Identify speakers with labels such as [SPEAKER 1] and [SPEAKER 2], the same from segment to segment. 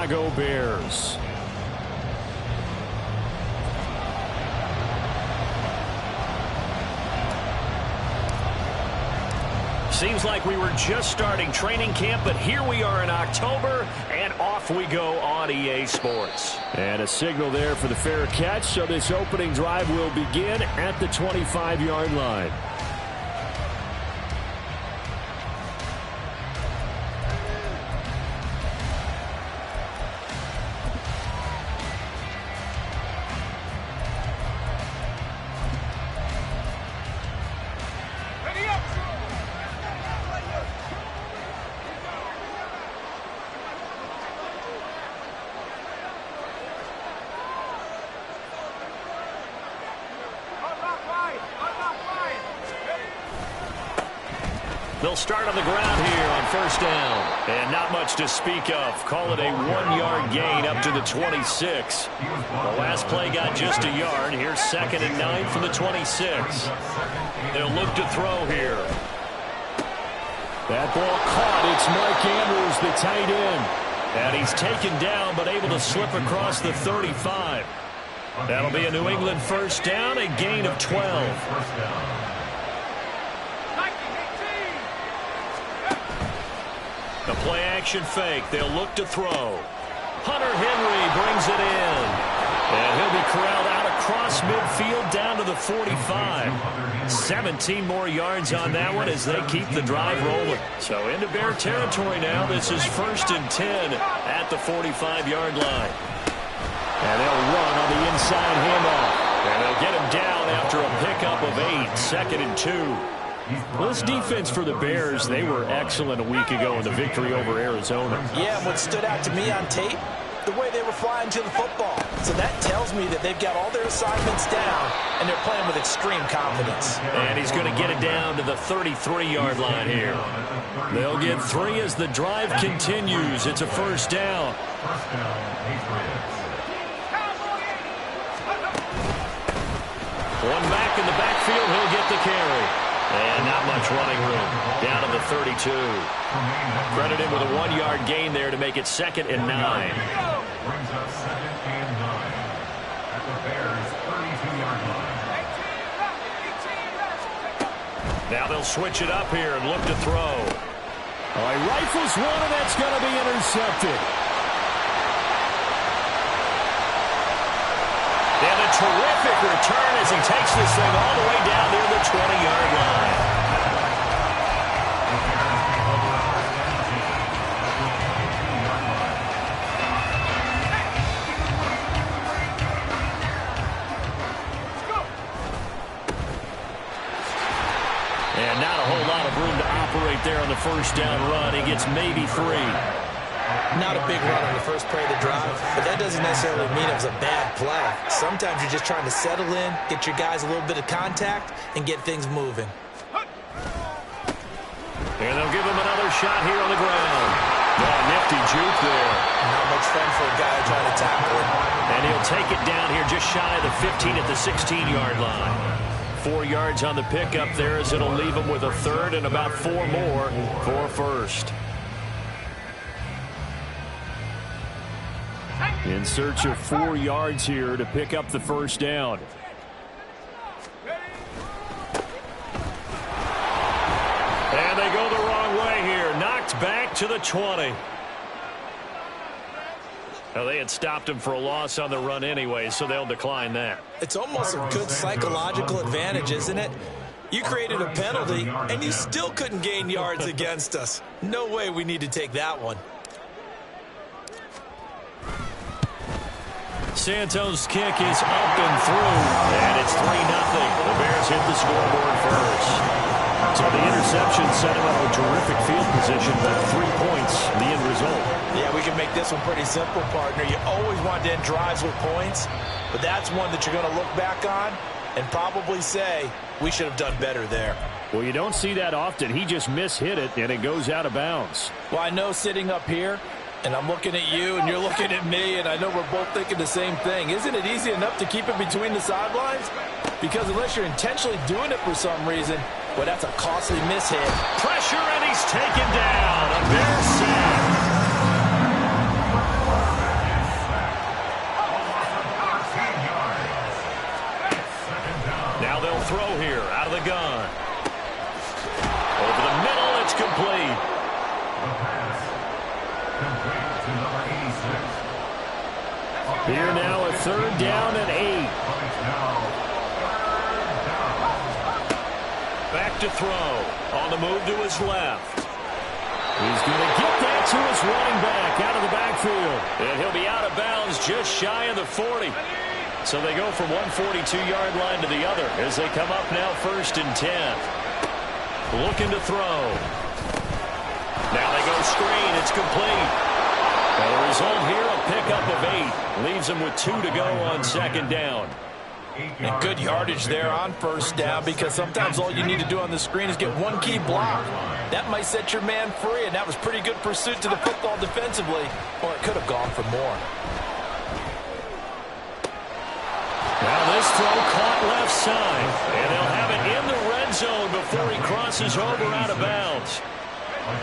[SPEAKER 1] Chicago Bears. Seems like we were just starting training camp, but here we are in October, and off we go on EA Sports. And a signal there for the fair catch, so this opening drive will begin at the 25-yard line. They'll start on the ground here on first down. And not much to speak of. Call it a 1-yard gain up to the 26. The last play got just a yard. Here's 2nd and 9 from the 26. They'll look to throw here. That ball caught. It's Mike Andrews, the tight end. And he's taken down but able to slip across the 35. That'll be a New England first down, a gain of 12. The play-action fake. They'll look to throw. Hunter Henry brings it in. And he'll be corralled out across midfield down to the 45. 17 more yards on that one as they keep the drive rolling. So into Bear territory now. This is 1st and 10 at the 45-yard line. And they'll run on the inside handoff. And they'll get him down after a pickup of 8. 2nd and 2. Well, this defense for the Bears, they were excellent a week ago in the victory over Arizona.
[SPEAKER 2] Yeah, what stood out to me on tape, the way they were flying to the football. So that tells me that they've got all their assignments down, and they're playing with extreme confidence.
[SPEAKER 1] And he's going to get it down to the 33-yard line here. They'll get 3 as the drive continues. It's a first down. One back in the backfield, he'll get the carry. And not much running room. Down to the 32. Credited with a 1-yard gain there to make it 2nd and 9.
[SPEAKER 3] Brings up 2nd and 9 at the Bears' 32-yard line.
[SPEAKER 1] Now they'll switch it up here and look to throw. Oh, he rifles one, and that's going to be intercepted. And a terrific return as he takes this thing all the way down near the 20-yard line. And not a whole lot of room to operate there on the first down run. He gets maybe 3.
[SPEAKER 2] Not a big run on the first play of the drive, but that doesn't necessarily mean it was a bad play. Sometimes you're just trying to settle in, get your guys a little bit of contact, and get things moving.
[SPEAKER 1] And they'll give him another shot here on the ground. Oh, nifty juke there.
[SPEAKER 2] Not much fun for a guy trying to tackle him.
[SPEAKER 1] And he'll take it down here just shy of the 15 at the 16-yard line. 4 yards on the pickup there as it'll leave him with a 3rd and about 4 more for 1st. In search of 4 yards here to pick up the first down. And they go the wrong way here. Knocked back to the 20. Now, they had stopped him for a loss on the run anyway, so they'll decline that.
[SPEAKER 2] It's almost a good psychological advantage, isn't it? You created a penalty, and you still couldn't gain yards against us. No way we need to take that one.
[SPEAKER 1] Santos' kick is up and through, and it's 3-0. The Bears hit the scoreboard first. So the interception set him up a terrific field position, but 3 points, the end result.
[SPEAKER 2] Yeah, we can make this one pretty simple, partner. You always want to end drives with points, but that's one that you're going to look back on and probably say, we should have done better there.
[SPEAKER 1] Well, you don't see that often. He just mishit it, and it goes out of bounds.
[SPEAKER 2] Well, I know sitting up here, and I'm looking at you, and you're looking at me, and I know we're both thinking the same thing. Isn't it easy enough to keep it between the sidelines? Because unless you're intentionally doing it for some reason, well, that's a costly mishit.
[SPEAKER 1] Pressure, and he's taken down. A Bears sack. Here now a 3rd down and 8. Back to throw. On the move to his left. He's going to get that to his running back out of the backfield. And he'll be out of bounds just shy of the 40. So they go from one 42-yard line to the other as they come up now 1st and 10. Looking to throw. Now they go screen. It's complete. And the result here, a pickup of 8. Leaves them with 2 to go on 2nd down.
[SPEAKER 2] And good yardage there on 1st down, because sometimes all you need to do on the screen is get one key block. That might set your man free, and that was pretty good pursuit to the football defensively, or it could have gone for more.
[SPEAKER 1] Now this throw caught left side, and they'll have it in the red zone before he crosses over out of bounds.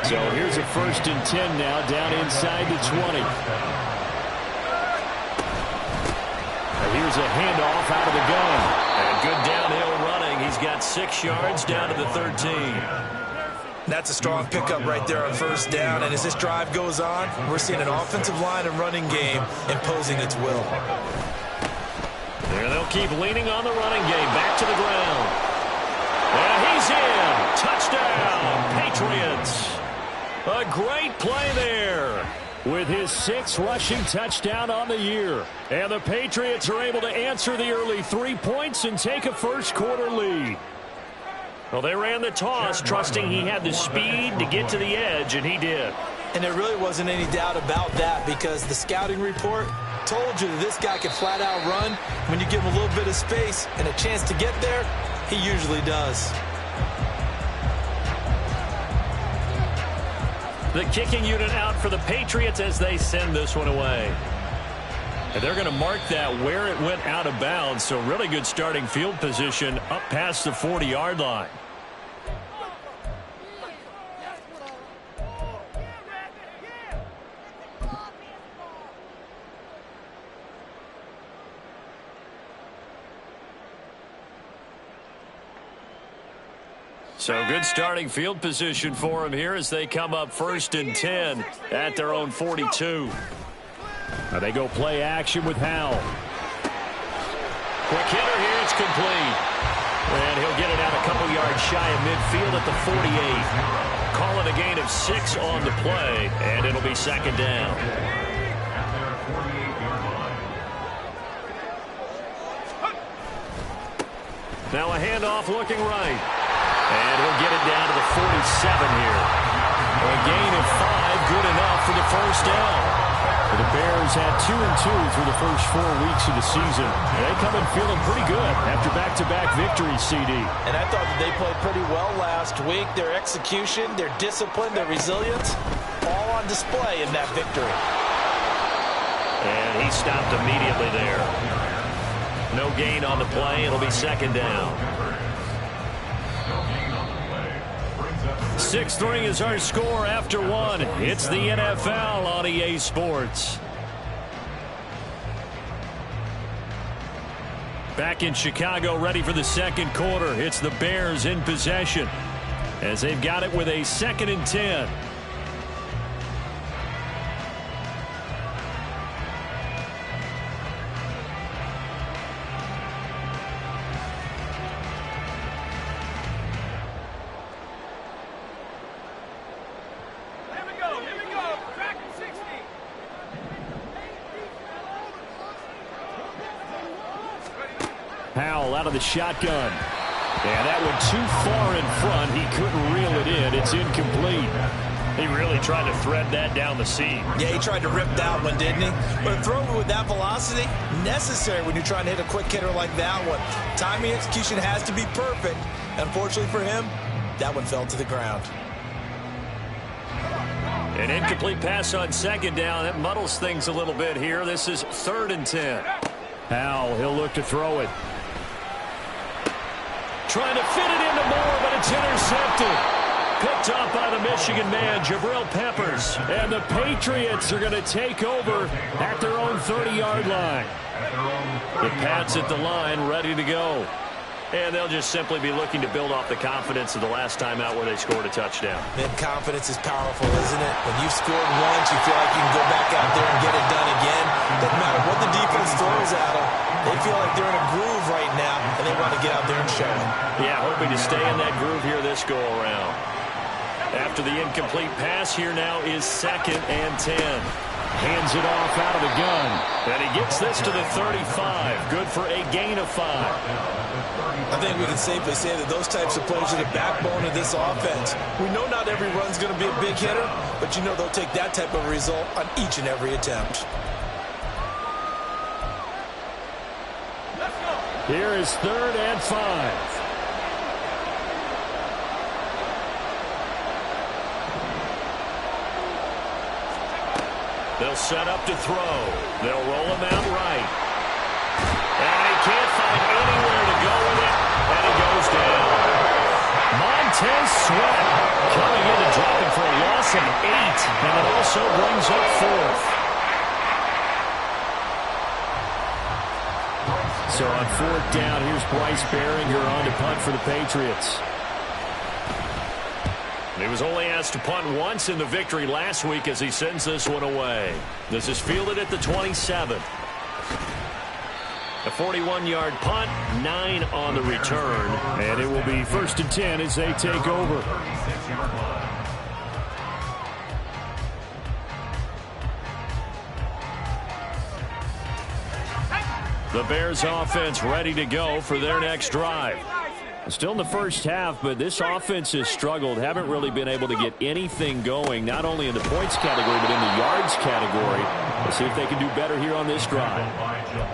[SPEAKER 1] So here's a 1st and 10 now, down inside the 20. Here's a handoff out of the gun. And good downhill running. He's got 6 yards down to the 13.
[SPEAKER 2] That's a strong pickup right there on 1st down. And as this drive goes on, we're seeing an offensive line and running game imposing its will.
[SPEAKER 1] There they'll keep leaning on the running game. Back to the ground. And he's in. Touchdown, Patriots. A great play there, with his 6th rushing touchdown on the year. And the Patriots are able to answer the early 3 points and take a 1st quarter lead. Well, they ran the toss, trusting he had the speed to get to the edge, and he did.
[SPEAKER 2] And there really wasn't any doubt about that, because the scouting report told you that this guy could flat out run. When you give him a little bit of space and a chance to get there, he usually does.
[SPEAKER 1] The kicking unit out for the Patriots as they send this one away. And they're going to mark that where it went out of bounds. So really good starting field position up past the 40-yard line. So good starting field position for them here as they come up 1st and 10 at their own 42. Now they go play action with Howell. Quick hitter here, it's complete. And he'll get it out a couple yards shy of midfield at the 48. Call it a gain of 6 on the play, and it'll be 2nd down. Now a handoff looking right. And he'll get it down to the 47 here. A gain of 5, good enough for the 1st down. The Bears had 2-2 through the first 4 weeks of the season. They come in feeling pretty good after back-to-back victories, CD.
[SPEAKER 2] And I thought that they played pretty well last week. Their execution, their discipline, their resilience, all on display in that victory.
[SPEAKER 1] And he stopped immediately there. No gain on the play. It'll be 2nd down. 6-3 is our score after 1. It's the NFL on EA Sports. Back in Chicago, ready for the 2nd quarter. It's the Bears in possession as they've got it with a 2nd and 10. Howell out of the shotgun. And that one too far in front. He couldn't reel it in. It's incomplete. He really tried to thread that down the seam.
[SPEAKER 2] Yeah, he tried to rip that one, didn't he? But a throw with that velocity, necessary when you're trying to hit a quick hitter like that one. Timing execution has to be perfect. Unfortunately for him, that one fell to the ground.
[SPEAKER 1] An incomplete pass on 2nd down. That muddles things a little bit here. This is 3rd and 10. Howell, he'll look to throw it. Trying to fit it into Moore, but it's intercepted. Picked off by the Michigan man, Jabril Peppers. And the Patriots are going to take over at their own 30-yard line. The Pats at the line, ready to go. And they'll just simply be looking to build off the confidence of the last time out where they scored a touchdown.
[SPEAKER 2] Man, confidence is powerful, isn't it? When you've scored once, you feel like you can go back out there and get it done again. Doesn't matter what the defense they want to get out there and show it.
[SPEAKER 1] Yeah, hoping to stay in that groove here this go-around. After the incomplete pass, here now is 2nd and 10. Hands it off out of the gun. And he gets this to the 35. Good for a gain of 5.
[SPEAKER 2] I think we can safely say that those types of plays are the backbone of this offense. We know not every run's going to be a big hitter, but you know they'll take that type of result on each and every attempt.
[SPEAKER 1] Here is 3rd and 5. They'll set up to throw. They'll roll him out right. And he can't find anywhere to go with it. And he goes down. Montez Sweat coming in to drop him for a loss of 8. And it also brings up 4th. So on 4th down, here's Bryce Baringer on to punt for the Patriots. He was only asked to punt once in the victory last week as he sends this one away. This is fielded at the 27. A 41-yard punt, 9 on the return. And it will be 1st and 10 as they take over. The Bears offense ready to go for their next drive. Still in the first half, but this offense has struggled. Haven't really been able to get anything going, not only in the points category, but in the yards category. Let's see if they can do better here on this drive.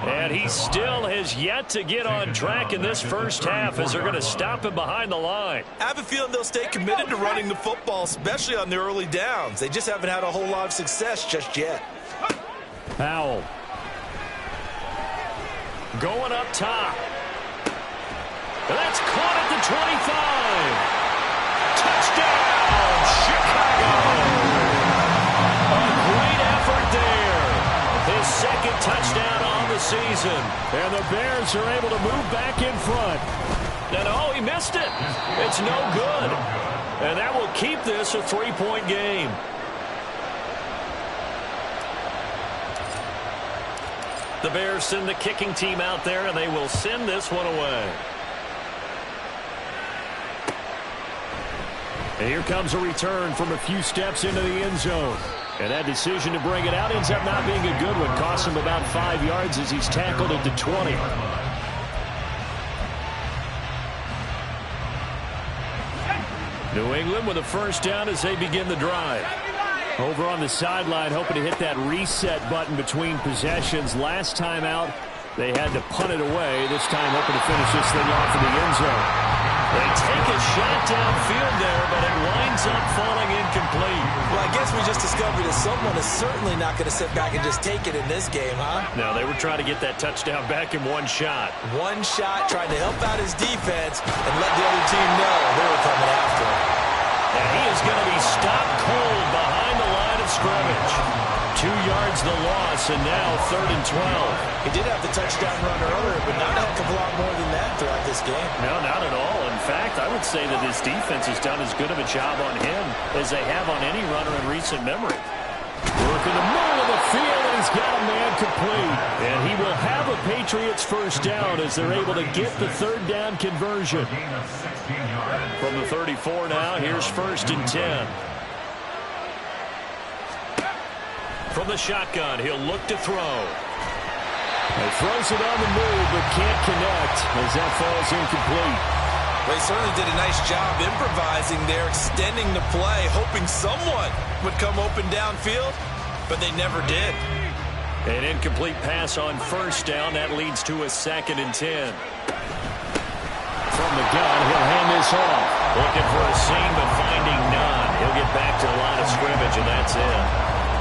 [SPEAKER 1] And he still has yet to get on track in this first half as they're going to stop him behind the line.
[SPEAKER 2] I have a feeling they'll stay committed to running the football, especially on their early downs. They just haven't had a whole lot of success just yet.
[SPEAKER 1] Powell. Going up top. That's caught at the 25. Touchdown, Chicago. A great effort there. His 2nd touchdown on the season. And the Bears are able to move back in front. And oh, he missed it. It's no good. And that will keep this a 3-point game. The Bears send the kicking team out there, and they will send this one away. And here comes a return from a few steps into the end zone. And that decision to bring it out ends up not being a good one. Costs him about 5 yards as he's tackled at the 20. New England with a 1st down as they begin the drive. Over on the sideline, hoping to hit that reset button between possessions. Last time out, they had to punt it away. This time hoping to finish this thing off in the end zone. They take a shot downfield there, but it winds up falling incomplete.
[SPEAKER 2] Well, I guess we just discovered that someone is certainly not going to sit back and just take it in this game, huh?
[SPEAKER 1] No, they were trying to get that touchdown back in one shot.
[SPEAKER 2] One shot, trying to help out his defense and let the other team know they were coming after him.
[SPEAKER 1] And he is going to be stopped cold behind the line of scrimmage. 2 yards the loss, and now 3rd and 12.
[SPEAKER 2] He did have the touchdown run earlier, but not a heck of a lot more than that throughout this game.
[SPEAKER 1] No, not at all. In fact, I would say that his defense has done as good of a job on him as they have on any runner in recent memory. Work in the middle of the field, and he's got a man complete. And he will have a Patriots 1st down as they're able to get the 3rd down conversion. From the 34 now, here's 1st and 10. From the shotgun, he'll look to throw. He throws it on the move, but can't connect as that falls incomplete.
[SPEAKER 2] Well, he certainly did a nice job improvising there, extending the play, hoping someone would come open downfield, but they never did.
[SPEAKER 1] An incomplete pass on 1st down. That leads to a 2nd and 10. From the gun, he'll hand this off. Looking for a seam, but finding none. He'll get back to the line of scrimmage, and that's it.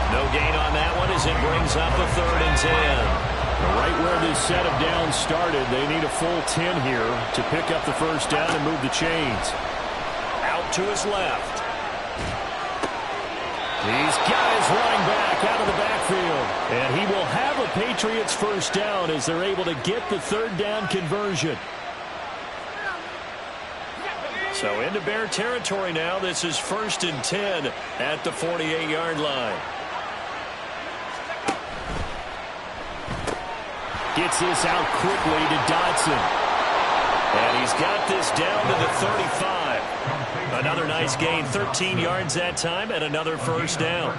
[SPEAKER 1] No gain on that one as it brings up a 3rd and 10. Right where this set of downs started, they need a full 10 here to pick up the 1st down and move the chains. Out to his left. He's got his running back out of the backfield. And he will have a Patriots 1st down as they're able to get the 3rd down conversion. So into Bear territory now. This is 1st and 10 at the 48-yard line. Gets this out quickly to Dotson. And he's got this down to the 35. Another nice gain, 13 yards that time, and another first down.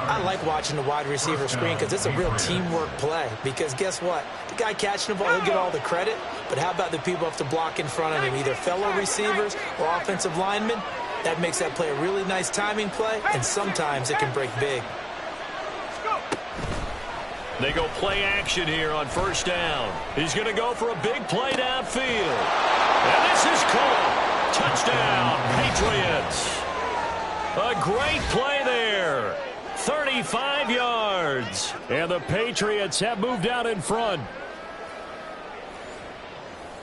[SPEAKER 2] I like watching the wide receiver screen because it's a real teamwork play. Because guess what? The guy catching the ball, he'll get all the credit. But how about the people who have to block in front of him, either fellow receivers or offensive linemen? That makes that play a really nice timing play, and sometimes it can break big.
[SPEAKER 1] They go play action here on first down. He's going to go for a big play downfield. And this is caught. Touchdown, Patriots. A great play there. 35 yards. And the Patriots have moved out in front.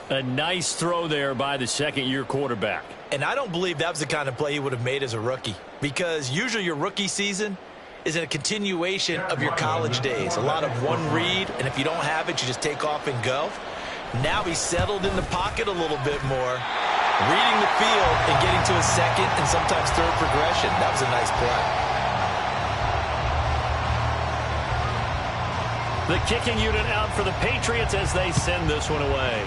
[SPEAKER 1] A nice throw there by the second-year quarterback.
[SPEAKER 2] And I don't believe that was the kind of play he would have made as a rookie. Because usually your rookie season is a continuation of your college days. A lot of one read, and if you don't have it, you just take off and go. Now he's settled in the pocket a little bit more, reading the field and getting to his second and sometimes third progression. That was a nice play.
[SPEAKER 1] The kicking unit out for the Patriots as they send this one away.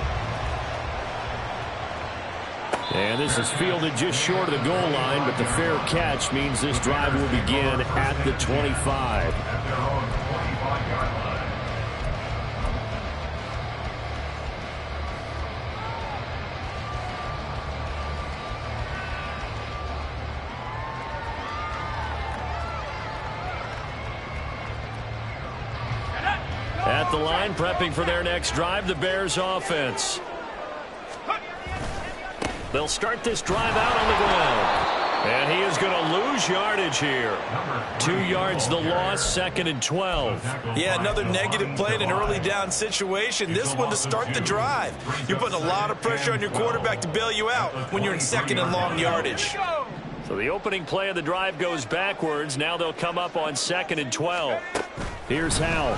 [SPEAKER 1] And this is fielded just short of the goal line, but the fair catch means this drive will begin at the 25. At the line, prepping for their next drive, the Bears offense. They'll start this drive out on the ground. And he is going to lose yardage here. 2 yards the loss, 2nd and 12.
[SPEAKER 2] Yeah, another negative play in an early down situation. This one to start the drive. You're putting a lot of pressure on your quarterback to bail you out when you're in 2nd and long yardage.
[SPEAKER 1] So the opening play of the drive goes backwards. Now they'll come up on 2nd and 12. Here's Howell.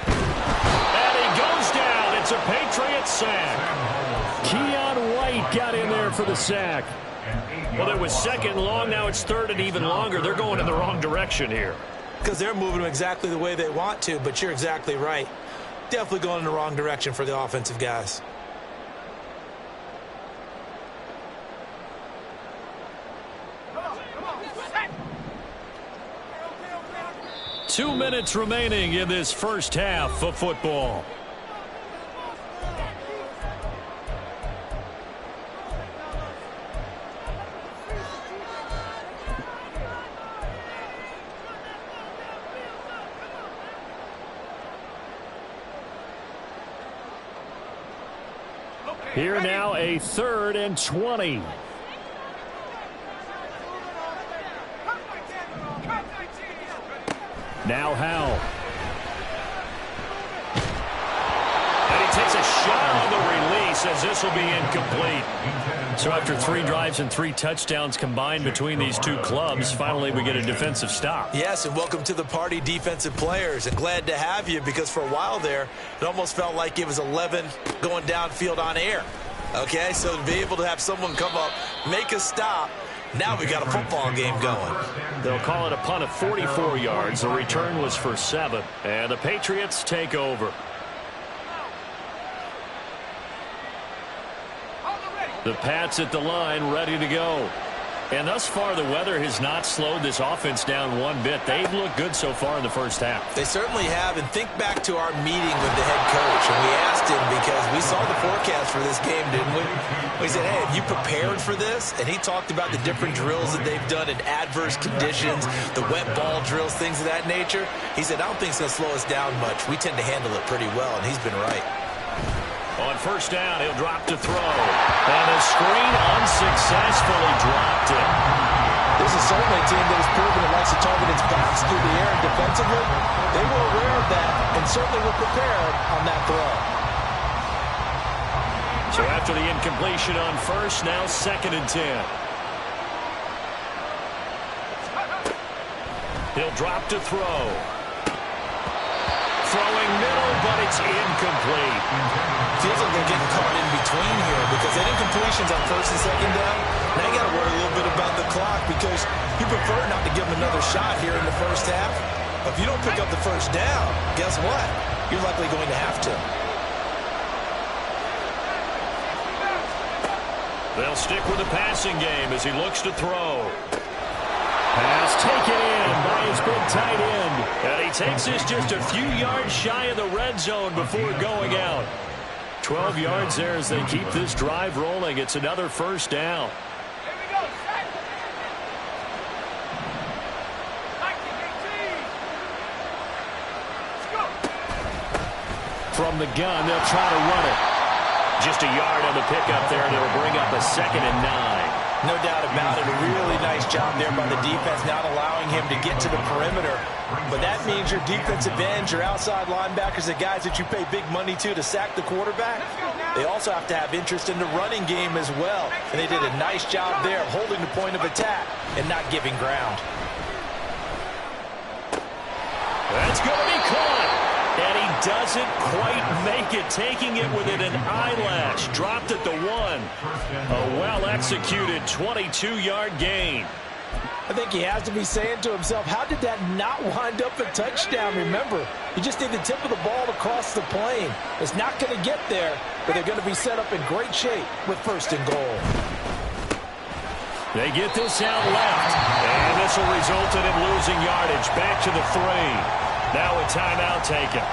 [SPEAKER 1] And he goes down. It's a Patriots sack. Keon White got in there for the sack. Well, it was 2nd and long. Now it's 3rd and even longer. They're going in the wrong direction here.
[SPEAKER 2] Because they're moving them exactly the way they want to, but you're exactly right. Definitely going in the wrong direction for the offensive guys.
[SPEAKER 1] Two minutes remaining in this first half of football. Here now a 3rd and 20. Now Howell. And he takes a shot on the release as this will be incomplete. So after 3 drives and 3 touchdowns combined between these two clubs, finally we get a defensive stop.
[SPEAKER 2] Yes, and welcome to the party, defensive players. And glad to have you because for a while there, it almost felt like it was 11 going downfield on air. Okay, so to be able to have someone come up, make a stop, now we got a football game going.
[SPEAKER 1] They'll call it a punt of 44 yards. The return was for 7. And the Patriots take over. The Pats at the line, ready to go. And thus far, the weather has not slowed this offense down one bit. They've looked good so far in the first half.
[SPEAKER 2] They certainly have. And think back to our meeting with the head coach. And we asked him because we saw the forecast for this game, didn't we? We said, hey, have you prepared for this? And he talked about the different drills that they've done in adverse conditions, the wet ball drills, things of that nature. He said, I don't think it's going to slow us down much. We tend to handle it pretty well, and he's been right.
[SPEAKER 1] On first down, he'll drop to throw. And the screen unsuccessfully dropped it.
[SPEAKER 2] This is certainly a team that has proven it likes to target its backs through the air and defensively. They were aware of that and certainly were prepared on that throw.
[SPEAKER 1] So after the incompletion on first, now 2nd and 10. He'll drop to throw. Throwing middle, but it's incomplete.
[SPEAKER 2] Feels like they're getting caught in between here because they did completions on 1st and 2nd down. Now you got to worry a little bit about the clock because you prefer not to give them another shot here in the first half. If you don't pick up the first down, guess what? You're likely going to have to.
[SPEAKER 1] They'll stick with the passing game as he looks to throw. Pass taken in by his big tight end. And he takes this just a few yards shy of the red zone before going out. 12 yards there as they keep this drive rolling. It's another first down. From the gun, they'll try to run it. Just a yard on the pickup there, and it'll bring up a 2nd and 9.
[SPEAKER 2] No doubt about it. A really nice job there by the defense, not allowing him to get to the perimeter. But that means your defensive ends, your outside linebackers, the guys that you pay big money to sack the quarterback, they also have to have interest in the running game as well. And they did a nice job there of holding the point of attack and not giving ground.
[SPEAKER 1] That's going to be caught. And he doesn't quite make it, taking it within an eyelash. Dropped at the 1. A well-executed 22-yard gain.
[SPEAKER 2] I think he has to be saying to himself, how did that not wind up a touchdown? Remember, you just need the tip of the ball to cross the plane. It's not going to get there, but they're going to be set up in great shape with 1st and goal.
[SPEAKER 1] They get this out left, and this will result in him losing yardage. Back to the 3. Now a timeout taken.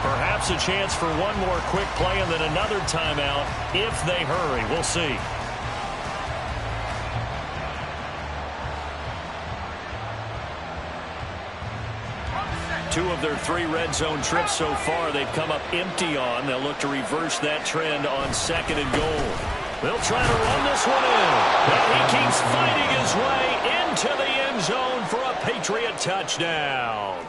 [SPEAKER 1] Perhaps a chance for one more quick play and then another timeout if they hurry. We'll see. Two of their 3 red zone trips so far they've come up empty on. They'll look to reverse that trend on 2nd and goal. They'll try to run this one in. And he keeps fighting his way into the end zone for a Patriot touchdown.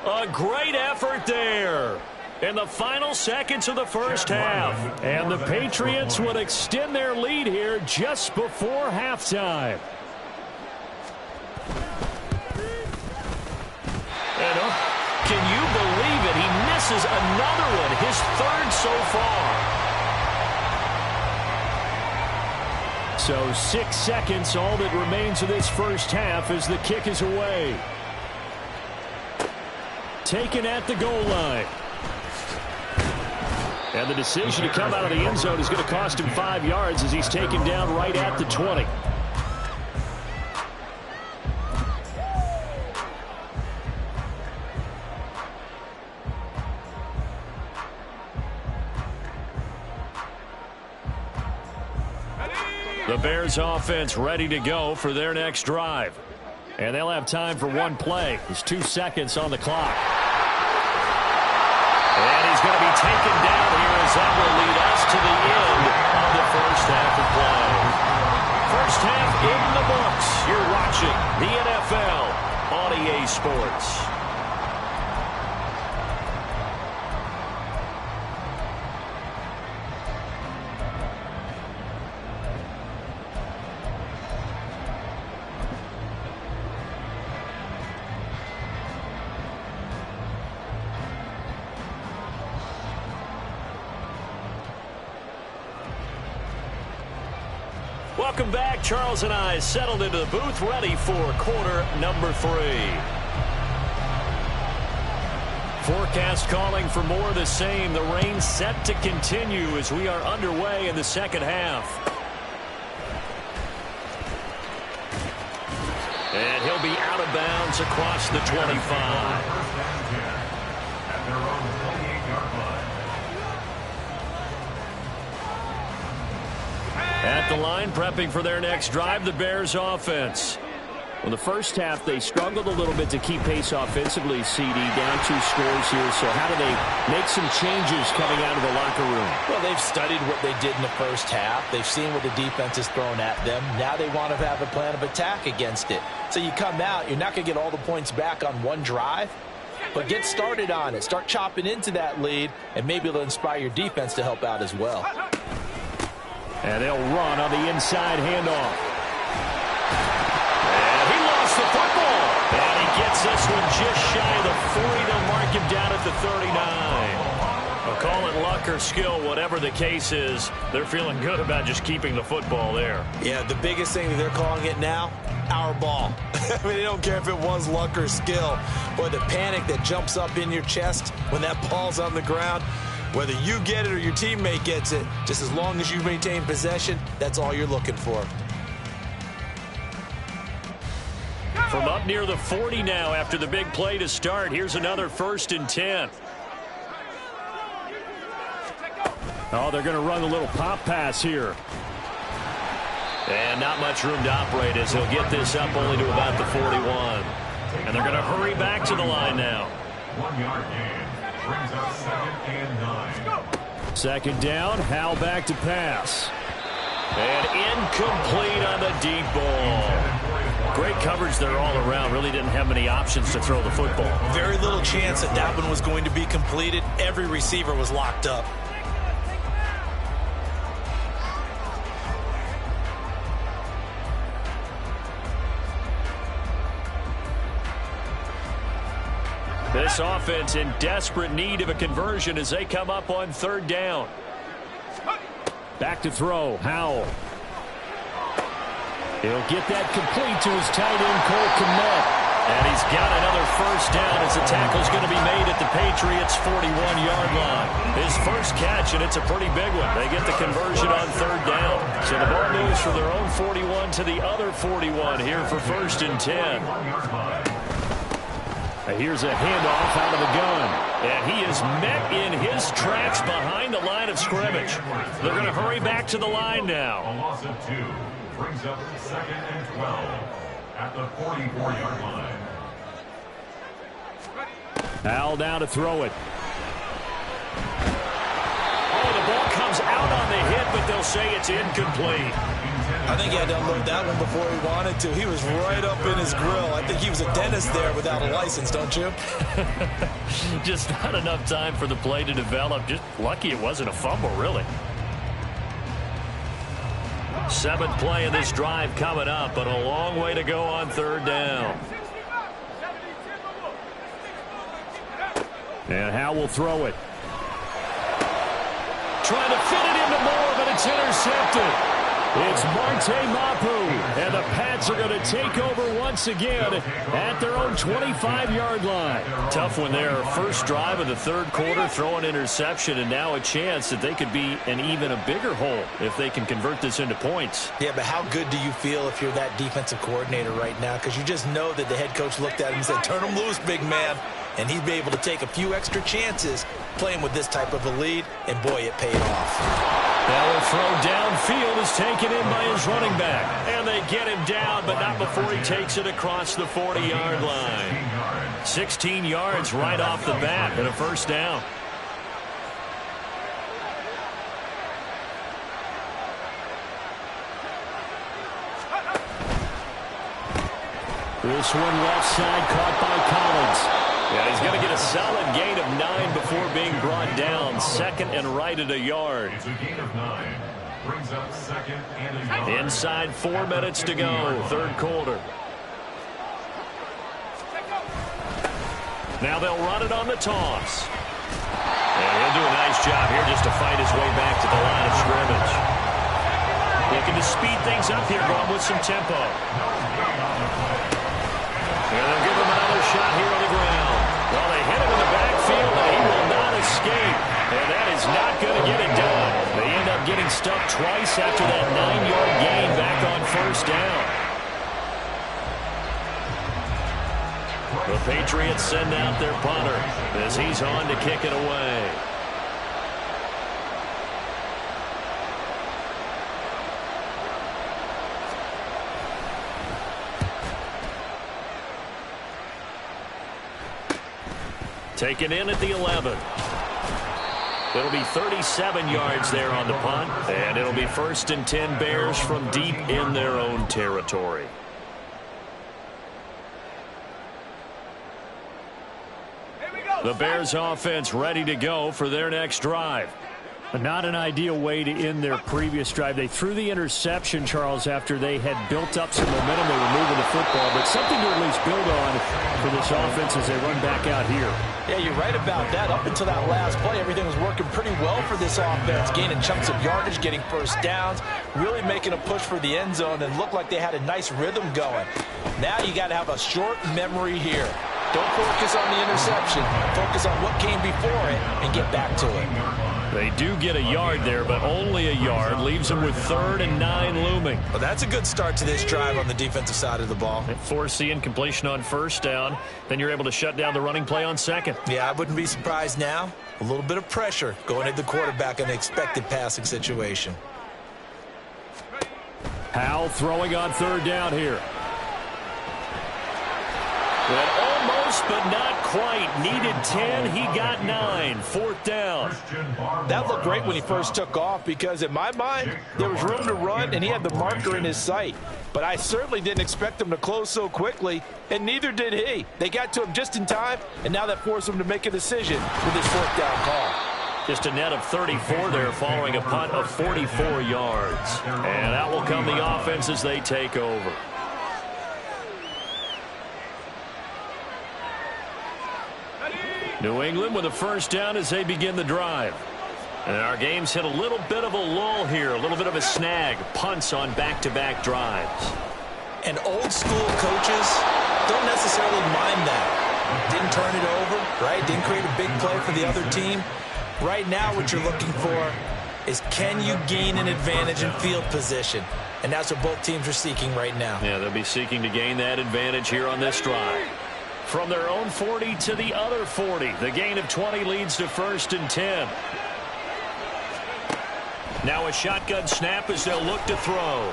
[SPEAKER 1] A great effort there in the final seconds of the first half. And the Patriots would extend their lead here just before halftime. And can you believe it? He misses another one, his 3rd so far. So 6 seconds, all that remains of this first half as the kick is away. Taken at the goal line. And the decision to come out of the end zone is going to cost him 5 yards as he's taken down right at the 20. The Bears offense ready to go for their next drive. And they'll have time for one play. There's 2 seconds on the clock. And he's going to be taken down here as that will lead us to the end of the first half of play. First half in the books. You're watching the NFL on EA Sports. Welcome back. Charles and I settled into the booth, ready for quarter number 3. Forecast calling for more of the same. The rain set to continue as we are underway in the second half. And he'll be out of bounds across the 25. At the line, prepping for their next drive, the Bears offense. Well, the first half, they struggled a little bit to keep pace offensively, CD, down 2 scores here. So how do they make some changes coming out of the locker room?
[SPEAKER 2] Well, they've studied what they did in the first half. They've seen what the defense has thrown at them. Now they want to have a plan of attack against it. So you come out, you're not going to get all the points back on one drive, but get started on it. Start chopping into that lead, and maybe it'll inspire your defense to help out as well.
[SPEAKER 1] And they'll run on the inside handoff. And he lost the football. And he gets this one just shy of the 40. They'll mark him down at the 39. I'll call it luck or skill, whatever the case is. They're feeling good about just keeping the football there.
[SPEAKER 2] Yeah, the biggest thing that they're calling it now, our ball. I mean, they don't care if it was luck or skill. Boy, the panic that jumps up in your chest when that ball's on the ground, Whether you get it or your teammate gets it, just as long as you maintain possession, that's all you're looking for.
[SPEAKER 1] From up near the 40 now after the big play to start, here's another 1st and 10.
[SPEAKER 4] Oh, they're going to run a little pop pass here.
[SPEAKER 1] And not much room to operate as he'll get this up only to about the 41. And they're going to hurry back to the line now.
[SPEAKER 3] 1 yard gain brings up 2nd and 9.
[SPEAKER 4] Second down, Howell back to pass.
[SPEAKER 1] And incomplete on the deep ball. Great coverage there all around. Really didn't have many options to throw the football.
[SPEAKER 2] Very little chance that that one was going to be completed. Every receiver was locked up.
[SPEAKER 1] This offense in desperate need of a conversion as they come up on 3rd down.
[SPEAKER 4] Back to throw, Howell. He'll get that complete to his tight end, Cole Kmet.
[SPEAKER 1] And he's got another 1st down as the tackle's going to be made at the Patriots' 41-yard line. His first catch, and it's a pretty big one. They get the conversion on 3rd down. So the ball moves from their own 41 to the other 41 here for 1st and 10.
[SPEAKER 4] Here's a handoff out of the gun.
[SPEAKER 1] And he is met in his tracks behind the line of scrimmage. They're going to hurry back to the line now.
[SPEAKER 3] A loss of 2 brings up 2nd and 12 at the 44-yard line.
[SPEAKER 4] Howell down to throw it.
[SPEAKER 1] Oh, the ball comes out on the hit, but they'll say it's incomplete.
[SPEAKER 2] I think he had to unload that one before he wanted to. He was right up in his grill. I think he was a dentist there without a license, don't you?
[SPEAKER 1] Just not enough time for the play to develop. Just lucky it wasn't a fumble, really. 7th play of this drive coming up, but a long way to go on 3rd down.
[SPEAKER 4] And Howell will throw it.
[SPEAKER 1] Trying to fit it into Moore, but it's intercepted.
[SPEAKER 4] It's Marte Mapu, and the Pats are going to take over once again at their own 25-yard line.
[SPEAKER 1] Tough one there. First drive of the 3rd quarter, throw an interception, and now a chance that they could be in even a bigger hole if they can convert this into points.
[SPEAKER 2] Yeah, but how good do you feel if you're that defensive coordinator right now? Because you just know that the head coach looked at him and said, turn him loose, big man. And he'd be able to take a few extra chances playing with this type of a lead, and boy, it paid off.
[SPEAKER 1] That throw downfield is taken in by his running back. And they get him down, but not before he takes it across the 40-yard line. 16 yards right off the bat and a 1st down.
[SPEAKER 4] This one left side caught by Collins.
[SPEAKER 1] Yeah, he's going to get a solid gain of 9 before being brought down. 2nd and right at a yard.
[SPEAKER 3] It's a gain of 9. Brings up 2nd and a yard.
[SPEAKER 1] Inside 4 minutes to go, 3rd quarter. Now they'll run it on the toss. And he'll do a nice job here just to fight his way back to the line of scrimmage. Looking to speed things up here, going with some tempo. And they'll give him another shot here on the ground. Well, they hit him in the backfield, and he will not escape. And that is not going to get it done. They end up getting stuffed twice after that 9-yard gain back on 1st down. The Patriots send out their punter as he's on to kick it away. Taken in at the 11. It'll be 37 yards there on the punt, and it'll be 1st and 10 Bears from deep in their own territory. The Bears offense ready to go for their next drive.
[SPEAKER 4] Not an ideal way to end their previous drive. They threw the interception, Charles, after they had built up some momentum. They were moving the football, but something to at least build on for this offense as they run back out here.
[SPEAKER 2] Yeah, you're right about that. Up until that last play, everything was working pretty well for this offense, gaining chunks of yardage, getting 1st downs, really making a push for the end zone, and looked like they had a nice rhythm going. Now you got to have a short memory here. Don't focus on the interception. Focus on what came before it and get back to it.
[SPEAKER 4] They do get a yard there, but only a yard. Leaves them with 3rd and 9 looming.
[SPEAKER 2] Well, that's a good start to this drive on the defensive side of the ball.
[SPEAKER 4] They force the incompletion on 1st down. Then you're able to shut down the running play on 2nd.
[SPEAKER 2] Yeah, I wouldn't be surprised now. A little bit of pressure going at the quarterback in an expected passing situation.
[SPEAKER 4] Howell throwing on 3rd down here. Well, almost, but not quite. Needed 10. He got 9. 4th down.
[SPEAKER 2] That looked great when he first took off because, in my mind, there was room to run, and he had the marker in his sight. But I certainly didn't expect him to close so quickly, and neither did he. They got to him just in time, and now that forced him to make a decision with his 4th down call.
[SPEAKER 4] Just a net of 34 there following a punt of 44 yards. And out will come the offense as they take over. New England with a 1st down as they begin the drive. And our game's hit a little bit of a lull here, a little bit of a snag. Punts on back-to-back drives.
[SPEAKER 2] And old school coaches don't necessarily mind that. Didn't turn it over, right? Didn't create a big play for the other team. Right now what you're looking for is, can you gain an advantage in field position? And that's what both teams are seeking right now.
[SPEAKER 4] Yeah, they'll be seeking to gain that advantage here on this drive. From their own 40 to the other 40. The gain of 20 leads to 1st and 10. Now a shotgun snap as they'll look to throw.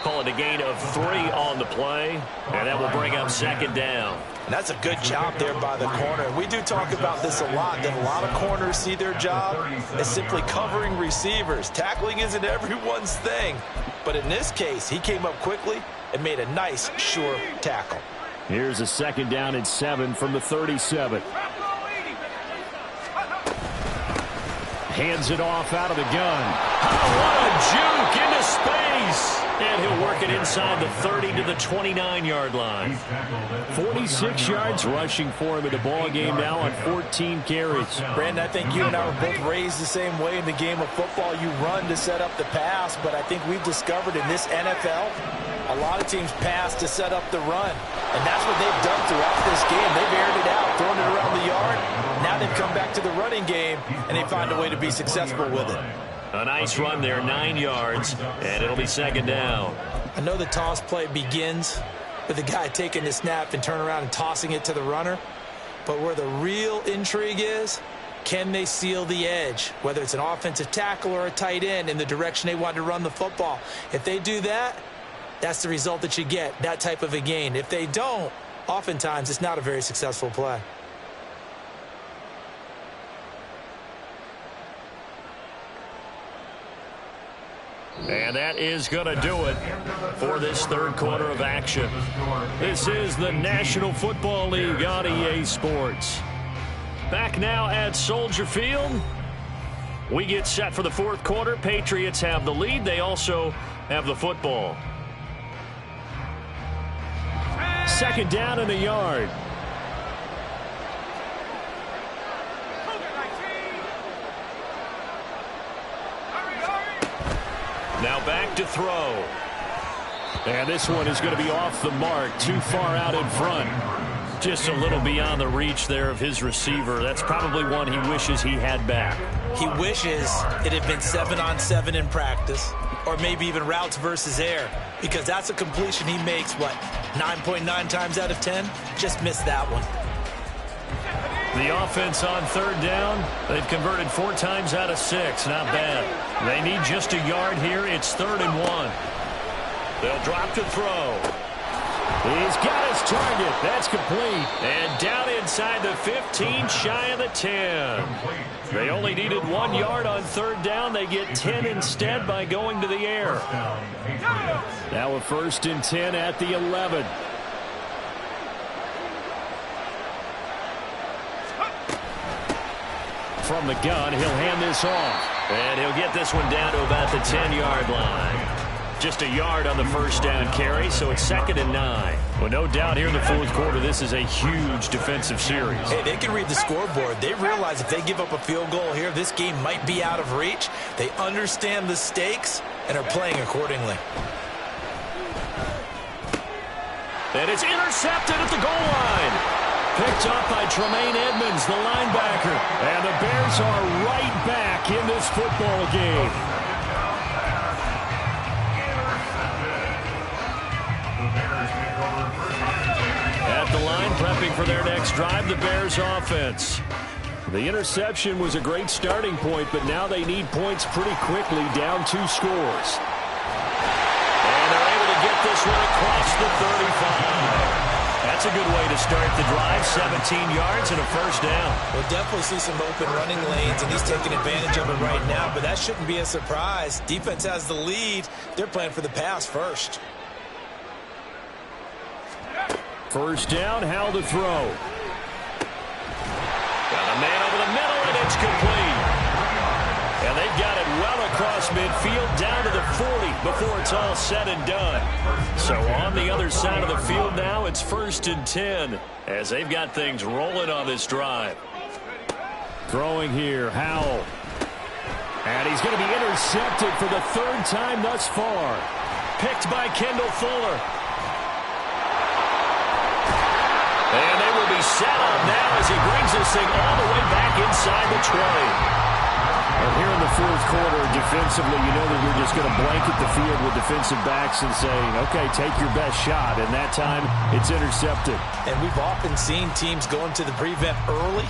[SPEAKER 4] Call it a gain of 3 on the play. And that will bring up 2nd down.
[SPEAKER 2] And that's a good job there by the corner. We do talk about this a lot, that a lot of corners see their job as simply covering receivers. Tackling isn't everyone's thing. But in this case, he came up quickly and made a nice, sure tackle.
[SPEAKER 4] Here's a 2nd down and 7 from the 37. Hands it off out of the gun. Oh, what a juke into space. And he'll work it inside the 30 to the 29-yard line. 46 yards rushing for him in the ball game now on 14 carries.
[SPEAKER 2] Brandon, I think you and I were both raised the same way in the game of football. You run to set up the pass, but I think we've discovered in this NFL, a lot of teams pass to set up the run. And that's what they've done throughout this game. They've aired it out, thrown it around the yard. Now they've come back to the running game, and they find a way to be successful with it.
[SPEAKER 4] A nice run there, 9 yards, and it'll be 2nd down.
[SPEAKER 2] I know the toss play begins with the guy taking the snap and turn around and tossing it to the runner. But where the real intrigue is, can they seal the edge, whether it's an offensive tackle or a tight end, in the direction they want to run the football? If they do that, that's the result that you get, that type of a gain. If they don't, oftentimes it's not a very successful play.
[SPEAKER 4] And that is going to do it for this 3rd quarter of action. This is the National Football League on EA Sports. Back now at Soldier Field. We get set for the 4th quarter. Patriots have the lead. They also have the football. 2nd down in the yard. Now back to throw. And this one is going to be off the mark, too far out in front. Just a little beyond the reach there of his receiver. That's probably one he wishes he had back.
[SPEAKER 2] He wishes it had been 7-on-7 in practice, or maybe even routes versus air, because that's a completion he makes, what, 9.9 times out of 10? Just missed that one.
[SPEAKER 4] The offense on 3rd down, they've converted 4 times out of 6. Not bad. They need just a yard here. It's 3rd and 1. They'll drop to throw. He's got his target. That's complete. And down inside the 15, shy of the 10. They only needed 1 yard on 3rd down. They get 10 instead by going to the air. Now a 1st and 10 at the 11. From the gun, he'll hand this off. And he'll get this one down to about the 10-yard line. Just a yard on the 1st down carry, so it's 2nd and 9. Well, no doubt here in the 4th quarter, this is a huge defensive series.
[SPEAKER 2] Hey, they can read the scoreboard. They realize if they give up a field goal here, this game might be out of reach. They understand the stakes and are playing accordingly.
[SPEAKER 1] And it's intercepted at the goal line. Picked up by Tremaine Edmonds, the linebacker. And the Bears are right back in this football game. At the line, prepping for their next drive, the Bears offense. The interception was a great starting point, but now they need points pretty quickly, down 2 scores. And they're able to get this one across the 35. That's a good way to start the drive, 17 yards and a first down.
[SPEAKER 2] We'll definitely see some open running lanes, and he's taking advantage of it right now, but that shouldn't be a surprise. Defense has the lead. They're playing for the pass first.
[SPEAKER 4] First down, Howell to throw.
[SPEAKER 1] Got a man over the middle, and it's complete. And they've got it well across midfield, down to the 40 before it's all said and done. So on the other side of the field now, it's 1st and 10 as they've got things rolling on this drive.
[SPEAKER 4] Throwing here, Howell. And he's going to be intercepted for the 3rd time thus far.
[SPEAKER 1] Picked by Kendall Fuller. And they will be set up now as he brings this thing all the way back inside the 20.
[SPEAKER 4] And here in the 4th quarter, defensively, you know that you're just going to blanket the field with defensive backs and saying, okay, take your best shot. And that time, it's intercepted.
[SPEAKER 2] And we've often seen teams go into the prevent early,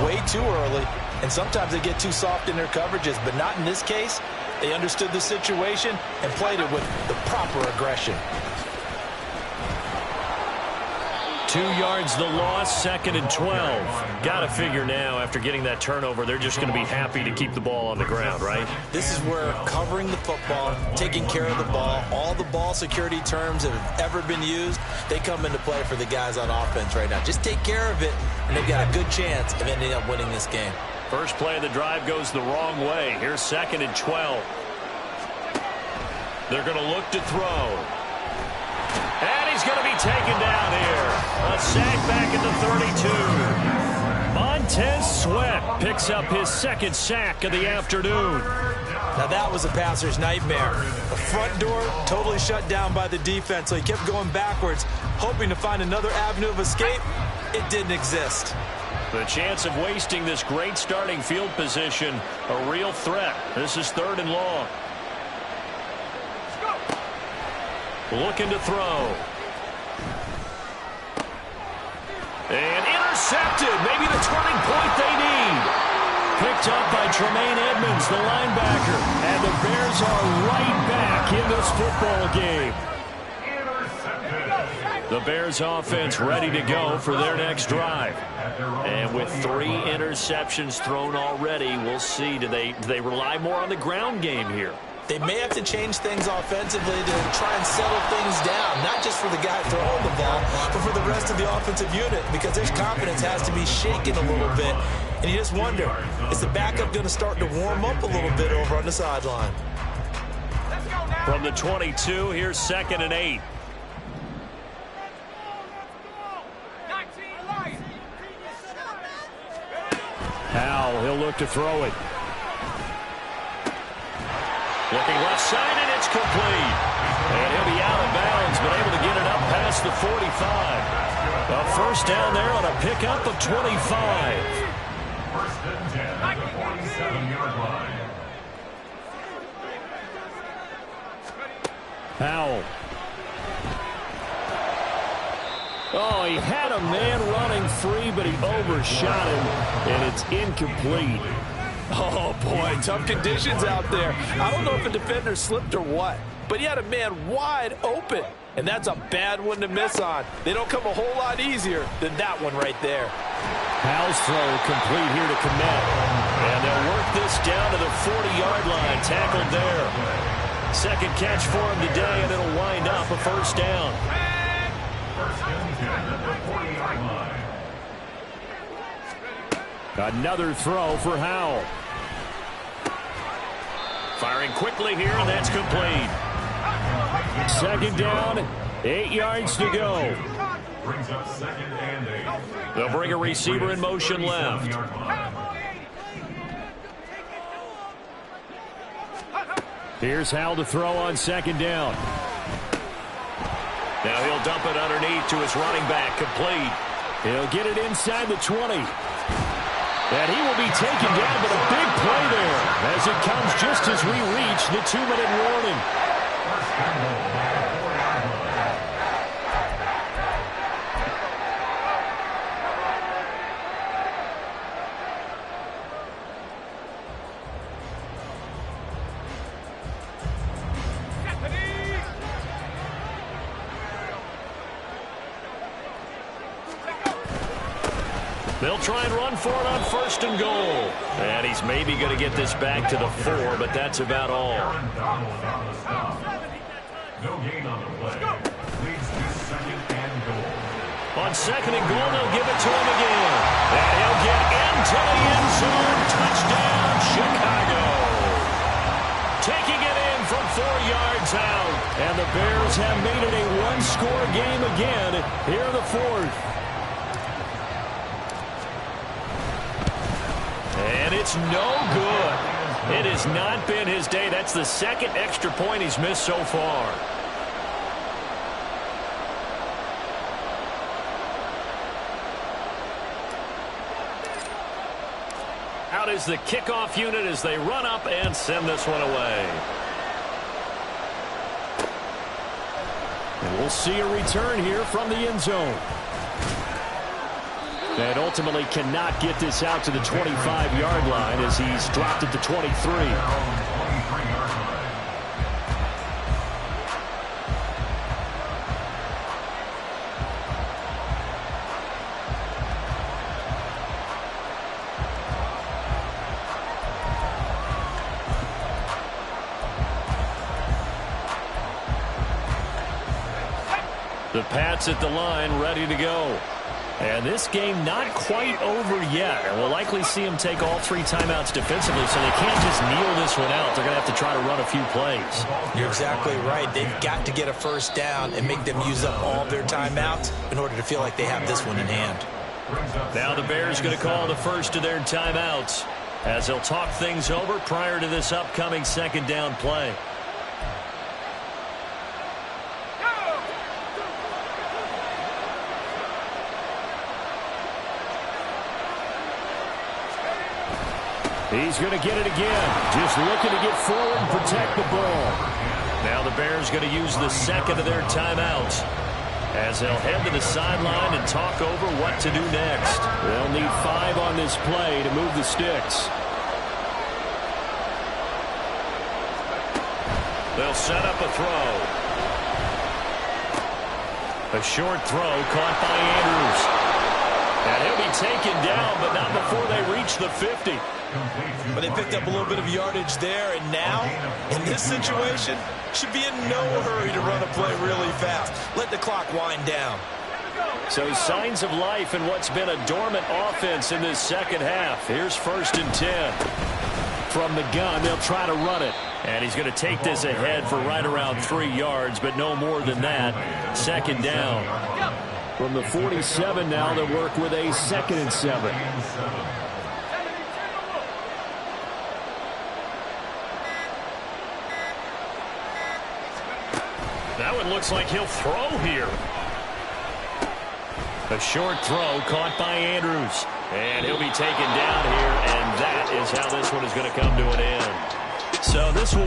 [SPEAKER 2] way too early, and sometimes they get too soft in their coverages, but not in this case. They understood the situation and played it with the proper aggression.
[SPEAKER 1] 2 yards the loss, 2nd and 12. Got to figure now, after getting that turnover, they're just going to be happy to keep the ball on the ground, right?
[SPEAKER 2] This is where covering the football, taking care of the ball, all the ball security terms that have ever been used, they come into play for the guys on offense right now. Just take care of it, and they've got a good chance of ending up winning this game.
[SPEAKER 1] First play of the drive goes the wrong way. Here's 2nd and 12. They're going to look to throw. And he's going to be taken down here. A sack back at the 32. Montez Sweat picks up his 2nd sack of the afternoon.
[SPEAKER 2] Now that was a passer's nightmare. The front door totally shut down by the defense, so he kept going backwards, hoping to find another avenue of escape. It didn't exist.
[SPEAKER 1] The chance of wasting this great starting field position, a real threat. This is 3rd and long. Looking to throw. And intercepted. Maybe the turning point they need. Picked up by Tremaine Edmonds, the linebacker. And the Bears are right back in this football game. The Bears offense ready to go for their next drive. And with 3 interceptions thrown already, we'll see. Do they rely more on the ground game here?
[SPEAKER 2] They may have to change things offensively to try and settle things down, not just for the guy throwing the ball, but for the rest of the offensive unit, because their confidence has to be shaken a little bit. And you just wonder, is the backup going to start to warm up a little bit over on the sideline?
[SPEAKER 1] From the 22, here's 2nd and 8.
[SPEAKER 4] Howell, he'll look to throw it.
[SPEAKER 1] Looking left side, and it's complete. And he'll be out of bounds, but able to get it up past the 45. A first down there on a pickup of 25.
[SPEAKER 3] 1st and 10 at the 47-yard line.
[SPEAKER 4] Howell. Oh, he had a man running free, but he overshot him, and it's incomplete.
[SPEAKER 2] Oh, boy, tough conditions out there. I don't know if a defender slipped or what, but he had a man wide open, and that's a bad one to miss on. They don't come a whole lot easier than that one right there.
[SPEAKER 4] Howell's throw complete here to Kmet.
[SPEAKER 1] And they'll work this down to the 40-yard line, tackled there. 2nd catch for him today, and it'll wind up a first down.
[SPEAKER 3] 1st and 10 at the 40-yard line.
[SPEAKER 4] Another throw for Howell.
[SPEAKER 1] Firing quickly here, and that's complete.
[SPEAKER 4] 2nd down, 8 yards to go.
[SPEAKER 3] Brings up 2nd and 8.
[SPEAKER 1] They'll bring a receiver in motion left.
[SPEAKER 4] Here's Howell to throw on 2nd down.
[SPEAKER 1] Now he'll dump it underneath to his running back, complete.
[SPEAKER 4] He'll get it inside the 20. And he will be taken down, but a big play there as it comes just as we reach the 2-minute warning.
[SPEAKER 3] First and goal at the 4-yard line.
[SPEAKER 1] They'll try and run for it on first and goal. And he's maybe going to get this back to the 4, but that's about all.
[SPEAKER 3] Aaron Donald on the stop. No gain on the play. Leads to second and goal.
[SPEAKER 1] On second and goal, they'll give it to him again. And he'll get into the end zone. Touchdown, Chicago. Taking it in from 4 yards out.
[SPEAKER 4] And the Bears have made it a one-score game again here in the 4th.
[SPEAKER 1] And it's no good. It has not been his day. That's the second extra point he's missed so far. Out is the kickoff unit as they run up and send this one away.
[SPEAKER 4] And we'll see a return here from the end zone. And ultimately cannot get this out to the 25-yard line as he's dropped at the 23.
[SPEAKER 1] The Pats at the line, ready to go. And this game not quite over yet. And we'll likely see him take all 3 timeouts defensively, so they can't just kneel this one out. They're going to have to try to run a few plays.
[SPEAKER 2] You're exactly right. They've got to get a first down and make them use up all of their timeouts in order to feel like they have this one in hand.
[SPEAKER 1] Now the Bears going to call the first of their timeouts as they'll talk things over prior to this upcoming second down play.
[SPEAKER 4] He's going to get it again. Just looking to get forward and protect the ball.
[SPEAKER 1] Now the Bears going to use the second of their timeouts as they'll head to the sideline and talk over what to do next.
[SPEAKER 4] They'll need 5 on this play to move the sticks.
[SPEAKER 1] They'll set up a throw. A short throw caught by Andrews. And he'll be taken down, but not before they reach the 50.
[SPEAKER 2] But they picked up a little bit of yardage there, and now, in this situation, should be in no hurry to run a play really fast. Let the clock wind down.
[SPEAKER 1] So signs of life in what's been a dormant offense in this second half. Here's 1st and 10.
[SPEAKER 4] From the gun, they'll try to run it.
[SPEAKER 1] And he's going to take this ahead for right around 3 yards, but no more than that. 2nd down.
[SPEAKER 4] From the 47 now, they'll work with a 2nd and 7.
[SPEAKER 1] That one looks like he'll throw here. A short throw caught by Andrews. And he'll be taken down here, and that is how this one is going to come to an end. So this will